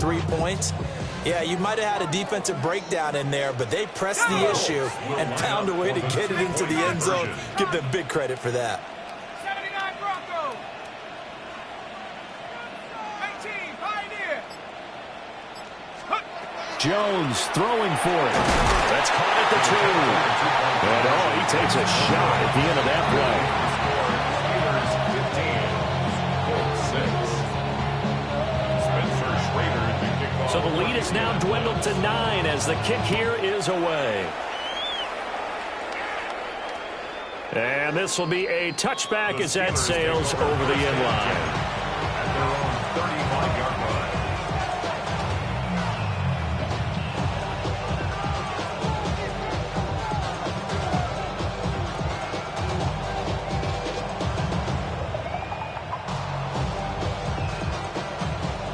3 points. Yeah, you might have had a defensive breakdown in there, but they pressed the issue and found a way to get it into the end zone. Give them big credit for that. 79 Broncos. 19 Pioneer. Jones throwing for it. That's caught at the 2. And he takes a shot at the end of that play. So the lead is now dwindled to 9 as the kick here is away. And this will be a touchback as that sails over the end line. At their own 35-yard line.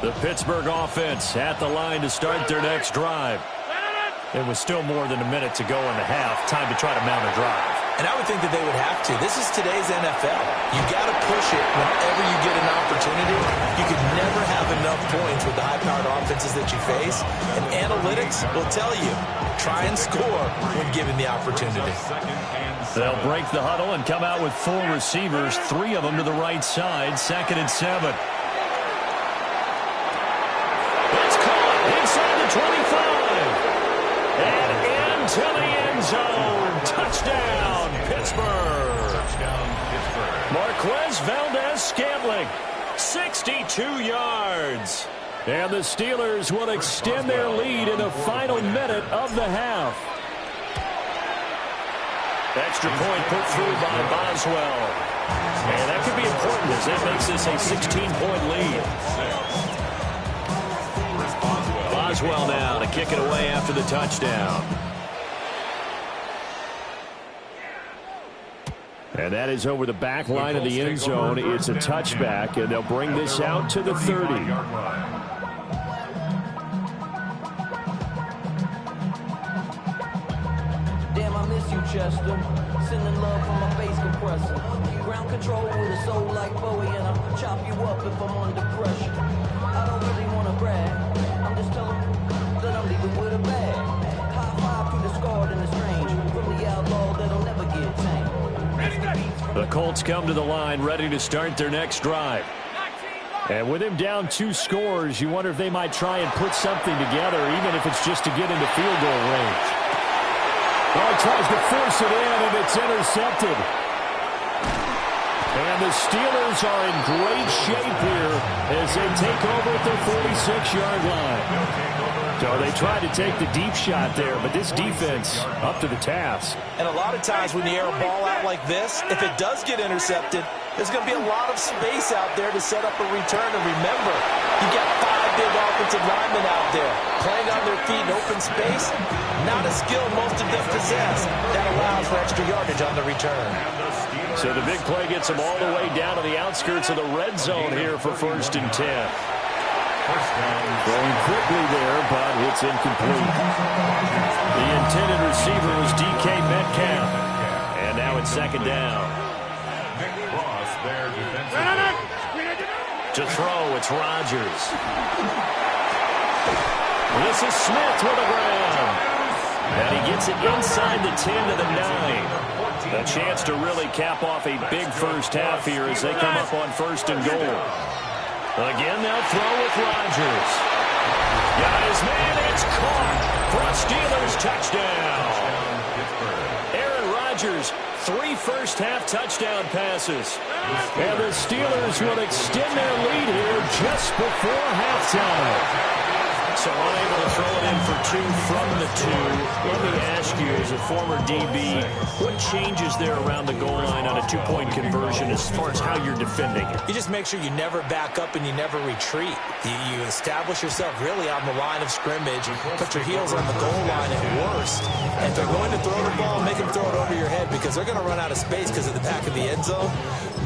The Pittsburgh offense at the line to start their next drive. It was still more than a minute to go in the half. Time to try to mount a drive. And I would think that they would have to. This is today's NFL. You got to push it whenever you get an opportunity. You could never have enough points with the high-powered offenses that you face. And analytics will tell you, try and score when given the opportunity. They'll break the huddle and come out with 4 receivers, 3 of them to the right side, 2nd and 7. Inside the 25. And into the end zone. Touchdown, Pittsburgh. Touchdown, Pittsburgh. Marquez Valdez-Scantling, 62 yards. And the Steelers will extend their lead in the final minute of the half. Extra point put through by Boswell. And that could be important as that makes this a 16-point lead. Boswell now to kick it away after the touchdown. And that is over the back line of the end zone. It's a touchback, and they'll bring this out to the 30. Damn, I miss you, Chester. Sending love from my face compressor. Ground control with a soul like Bowie, and I'll chop you up if I'm under pressure. I don't really want to brag. I'm just telling that I'm leaving with a bag. High five to the scarred and the strange. From the outlaw that'll never get tamed. The Colts come to the line ready to start their next drive. And with him down 2 scores, you wonder if they might try and put something together, even if it's just to get into field goal range. Well, he tries to force it in, and it's intercepted. And the Steelers are in great shape here as they take over at their 46-yard line. So they tried to take the deep shot there, but this defense up to the task. And a lot of times when you air a ball out like this, if it does get intercepted, there's going to be a lot of space out there to set up a return. And remember, you got 5 big offensive linemen out there playing on their feet in open space. Not a skill most of them possess. That allows for extra yardage on the return. So the big play gets them all the way down to the outskirts of the red zone here for 1st and 10. Going quickly there, but it's incomplete. The intended receiver was DK Metcalf. And now it's 2nd down. To throw, it's Rodgers. This is Smith with the ground. And he gets it inside the 10 to the 9. A chance to really cap off a big first half here as they come up on 1st and goal. Again, they'll throw with Rodgers. Got his man, it's caught for a Steelers touchdown. Aaron Rodgers, 3 first-half touchdown passes. And the Steelers will extend their lead here just before halftime. So unable to throw it in for 2 from the 2. Let me ask you, as a former DB, what changes there around the goal line on a 2-point conversion as far as how you're defending it? You just make sure you never back up and you never retreat. You establish yourself really on the line of scrimmage, put your heels on the goal line at worst. And if they're going to throw the ball, make them throw it over your head because they're going to run out of space because of the back of the end zone.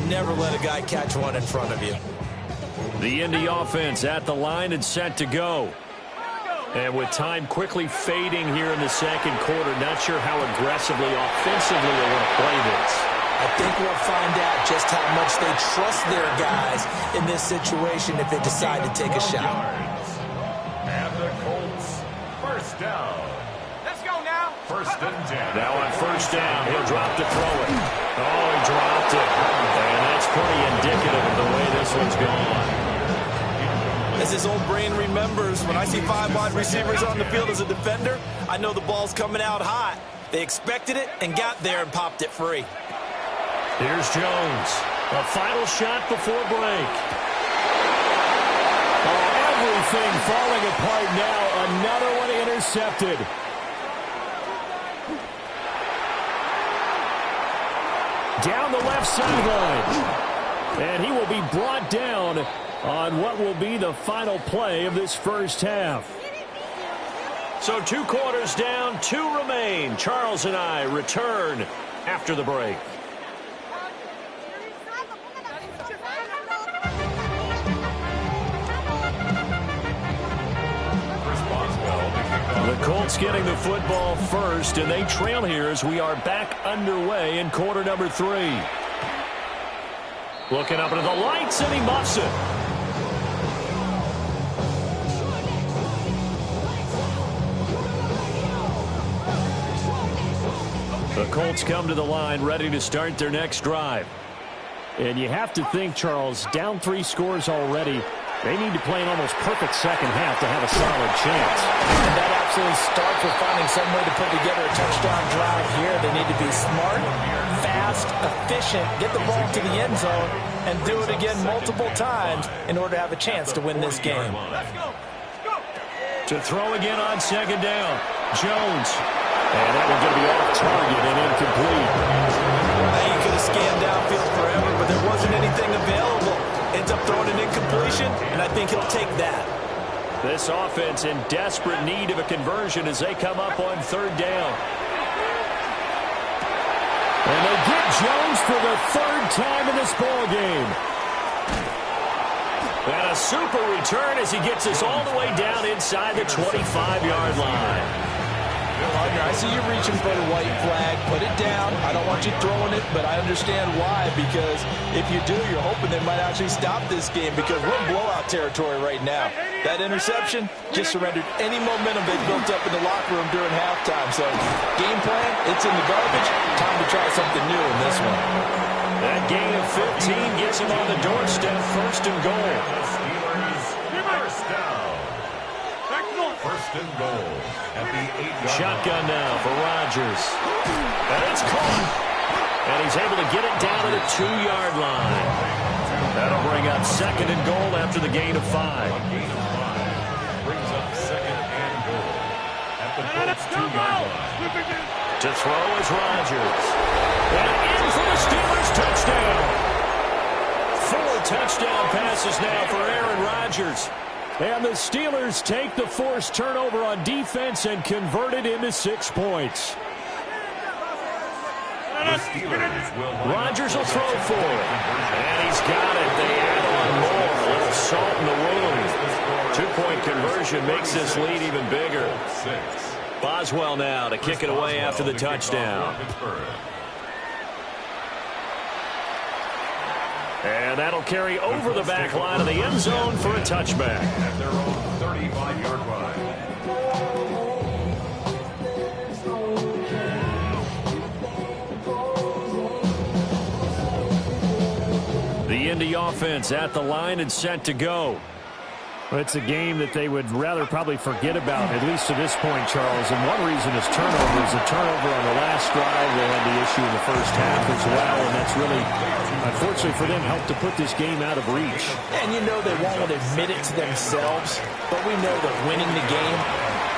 Never let a guy catch one in front of you. The Indy offense at the line and set to go. And with time quickly fading here in the 2nd quarter, not sure how aggressively, offensively they want to play this. I think we'll find out just how much they trust their guys in this situation if they decide to take a shot. First down. Let's go now. First and 10. Now on first down, he'll drop to throw it. Oh, he dropped it. And that's pretty indicative of the way this one's gone. As his old brain remembers, when I see 5 wide receivers on the field as a defender, I know the ball's coming out hot. They expected it and got there and popped it free. Here's Jones. A final shot before break. Oh, everything falling apart now. Another one intercepted. Down the left sideline. And he will be brought down on what will be the final play of this first half. So 2 quarters down, 2 remain. Charles and I return after the break. The Colts getting the football first, and they trail here as we are back underway in quarter number 3. Looking up into the lights, and he muffs it. The Colts come to the line, ready to start their next drive. And you have to think, Charles, down 3 scores already. They need to play an almost perfect second half to have a solid chance. And that absolutely starts with finding some way to put together a touchdown drive here. They need to be smart, fast, efficient, get the ball to the end zone, and do it again multiple times in order to have a chance to win this game. To throw again on second down. Jones. And that one's going to be off target and incomplete. He could have scanned downfield forever, but there wasn't anything available. Ends up throwing an incompletion, and I think he'll take that. This offense in desperate need of a conversion as they come up on third down. And they get Jones for the 3rd time in this ball game. And a super return as he gets us all the way down inside the 25-yard line. Partner, I see you reaching for the white flag. Put it down. I don't want you throwing it, but I understand why, because if you do, you're hoping they might actually stop this game, because we're in blowout territory right now. That interception just surrendered any momentum they built up in the locker room during halftime. So game plan, it's in the garbage. Time to try something new in this one. That gain of 15 gets him on the doorstep, 1st and goal. First down. First and goal at the 8-yard Shotgun now for Rodgers. And it's caught. And he's able to get it down to the 2-yard line. That'll bring up 2nd and goal after the gain of 5. Brings up 2nd and goal at the Colts 2-yard line. To throw is Rodgers. And in for the Steelers touchdown. 4 touchdown passes now for Aaron Rodgers. And the Steelers take the forced turnover on defense and convert it into 6 points. Rodgers will throw for it. And he's got it. They add on more. A little salt in the wound. 2-point conversion makes this lead even bigger. Boswell now to kick it away after the touchdown. And that'll carry over the back line of the end zone for a touchback. At their own 35-yard line. The Indy offense at the line and set to go. Well, it's a game that they would rather probably forget about, at least to this point, Charles. And one reason is turnovers. A turnover on the last drive. They had the issue in the first half as well. And that's really, unfortunately for them, helped to put this game out of reach. And you know they won't admit it to themselves, but we know that winning the game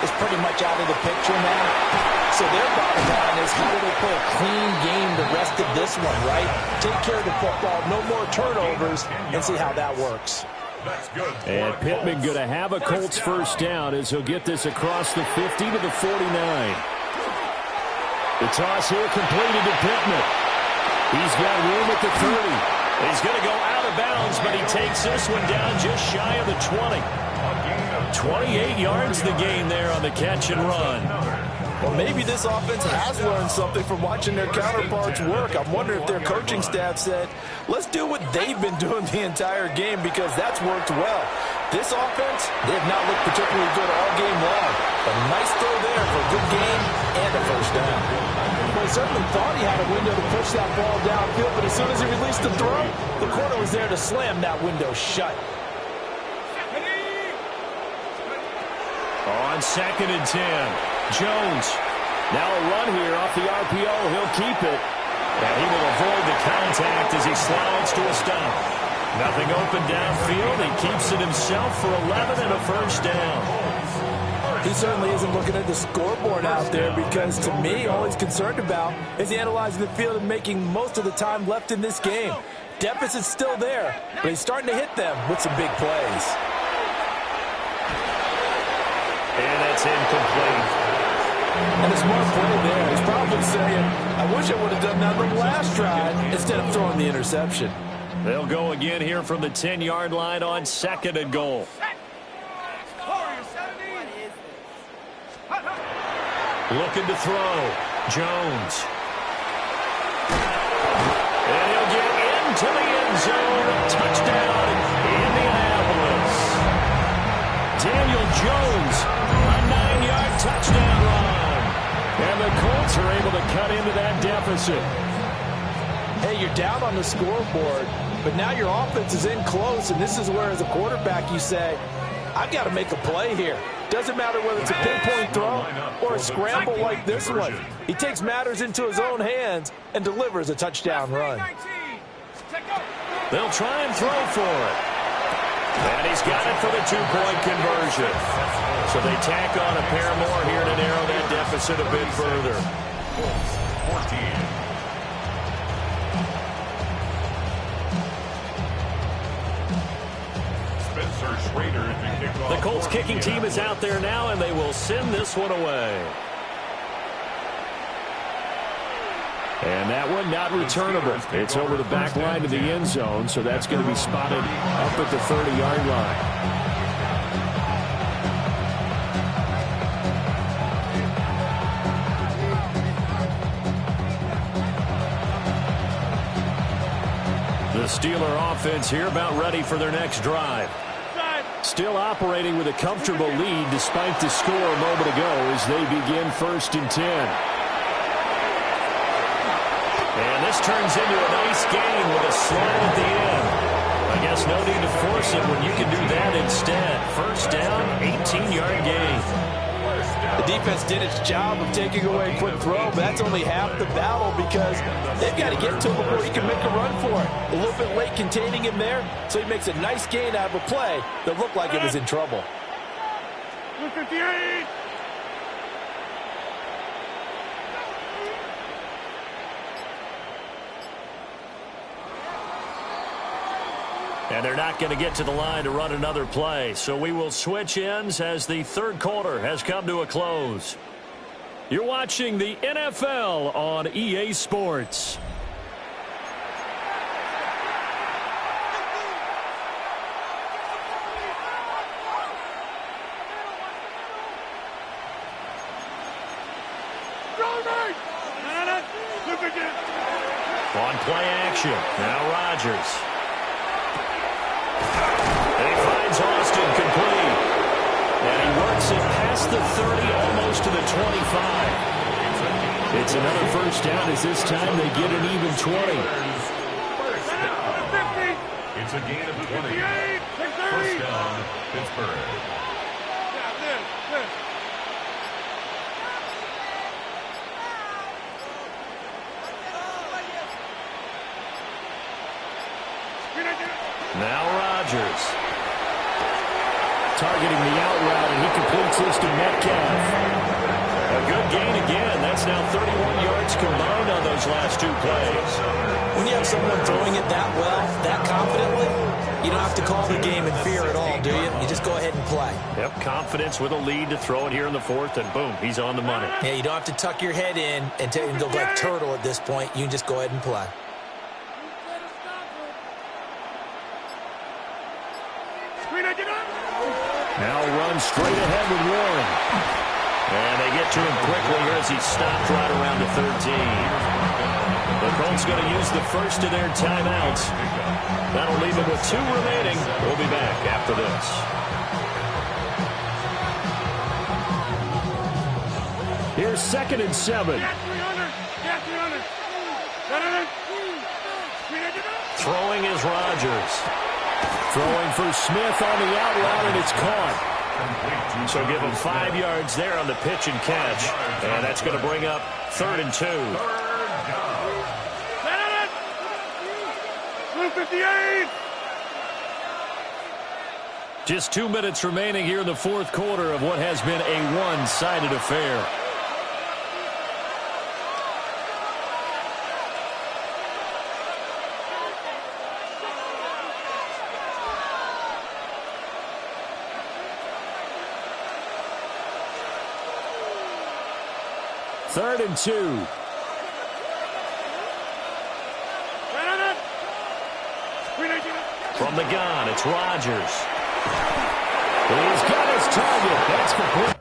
is pretty much out of the picture now. So their bottom line is, how do they play a clean game the rest of this one, right? Take care of the football, no more turnovers, and see how that works. And Pittman going to have a Colts first down as he'll get this across the 50 to the 49. The toss here completed to Pittman. He's got room at the 30. He's going to go out of bounds, but he takes this one down just shy of the 20. 28 yards the gain there on the catch and run. Well, maybe this offense has learned something from watching their counterparts work. I'm wondering if their coaching staff said, let's do what they've been doing the entire game because that's worked well. This offense, they have not looked particularly good all game long. But a nice throw there for a good game and a first down. Well, he certainly thought he had a window to push that ball downfield, but as soon as he released the throw, the corner was there to slam that window shut. On 2nd and 10, Jones. Now a run here off the RPO. He'll keep it. And he will avoid the contact as he slides to a stop. Nothing open downfield. He keeps it himself for 11 and a first down. He certainly isn't looking at the scoreboard out there because, to me, all he's concerned about is analyzing the field and making most of the time left in this game. Deficit's still there, but he's starting to hit them with some big plays. And that's incomplete. And a smart play there. He's probably saying, I wish I would have done that on the last drive instead of throwing the interception. They'll go again here from the 10-yard line on 2nd and goal. Looking to throw. Jones. And he'll get into the end zone. Touchdown, Indianapolis. Daniel Jones, a 9-yard touchdown run. And the Colts are able to cut into that deficit. Hey, you're down on the scoreboard, but now your offense is in close, and this is where, as a quarterback, you say, I've got to make a play here. Doesn't matter whether it's a pinpoint throw or a scramble like this one. He takes matters into his own hands and delivers a touchdown run. They'll try and throw for it. And he's got it for the 2-point conversion. So they tack on a pair more here to narrow that deficit a bit further. 14. The Colts kicking team is out there now, and they will send this one away. And that one not returnable. It's over the back line to the end zone, so that's going to be spotted up at the 30-yard line. The Steeler offense here about ready for their next drive. Still operating with a comfortable lead despite the score a moment ago as they begin 1st and 10. And this turns into a nice gain with a slide at the end. I guess no need to force it when you can do that instead. First down, 18-yard gain. The defense did its job of taking away a quick throw, but that's only half the battle because they've got to get to him before he can make a run for it. A little bit late containing him there, so he makes a nice gain out of a play that looked like it was in trouble. 58. And they're not going to get to the line to run another play. So we will switch ends as the third quarter has come to a close. You're watching the NFL on EA Sports. On play action, now Rodgers. And he finds Austin complete. And he works it past the 30, almost to the 25. It's another first down as this time they get an even 20. It's a gain of 20. First down, Pittsburgh. Now Rodgers. Targeting the out route, and he completes this to Metcalf. A good gain again. That's now 31 yards combined on those last 2 plays. When you have someone throwing it that well, that confidently, you don't have to call the game in fear at all, do you? You just go ahead and play. Yep, confidence with a lead to throw it here in the 4th, and boom, he's on the money. Yeah, you don't have to tuck your head in and go like turtle at this point. You can just go ahead and play. Now run straight ahead with Warren. And they get it to him quickly here as he stopped right around the 13. The Colts going to use the first of their timeouts. That'll leave them with 2 remaining. We'll be back after this. Here's 2nd and 7. Throwing is Rodgers. Throwing for Smith on the out route, and it's caught. So give him 5 yards there on the pitch and catch. And that's going to bring up 3rd and 2. 258. Just 2 minutes remaining here in the 4th quarter of what has been a one-sided affair. Third and 2. From the gun, it's Rodgers. He's got his target. That's complete.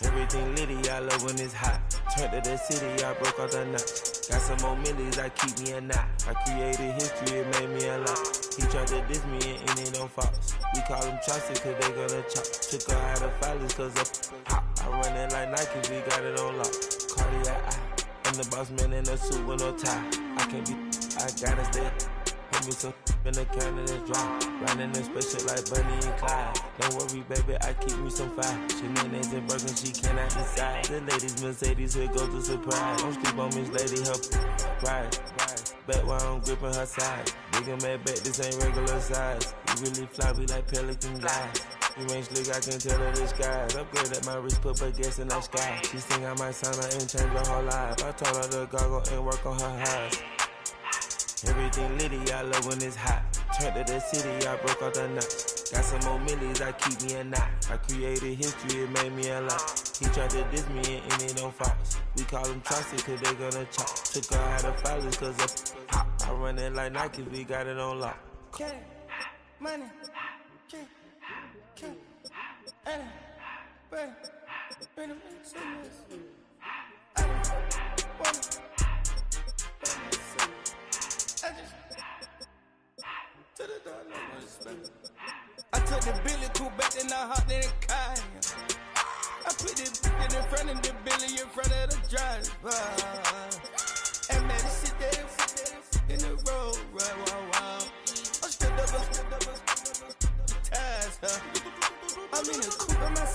Everything litty, I love when it's hot. Turned to the city, I broke out the notch. Got some more millies, I keep me a knot. I created history, it made me a lot. He tried to diss me and it don't false. We call them Chaucer cause they gonna chop. Took her out of filers cause of hot. I run it like Nike, we got it on lock. Cardiac eye, I'm the boss man in a suit with no tie. I can't be, I gotta stay. Put me some in the can of this dry. Riding in special like Bunny and Clyde. Don't worry, baby, I keep me some fire. She mayonnaise and burger, she cannot decide. The ladies Mercedes, here go to surprise. Don't sleep on Miss Lady, help ride. Back while I'm gripping her side. Big and mad back, this ain't regular size. You really fly, we like Pelican guys. You ain't slick, I can tell her the skies. Upgrade at my wrist, put her gas in the sky. She think I might sign her and change her whole life. I told her to goggle and work on her highs. Everything litty, I love when it's hot. Turned to the city, I broke out the notch. Got some more millies, I keep me a knot. I created history, it made me a lot. He tried to diss me and it don't false. We call them Chaucer cause they gonna chop. Took her out of filers cause of pop. I run it like Nike, we got it on lock. Cash, money, cash, Anna, Brandon, Brandon, I don't wanna. I took the Billy Cool back and I hopped in the car. I put the in front of the Billy in front of the driver. And man, sit there in the road, wow. I'm still up, the tires, huh? I'm in the coupe and my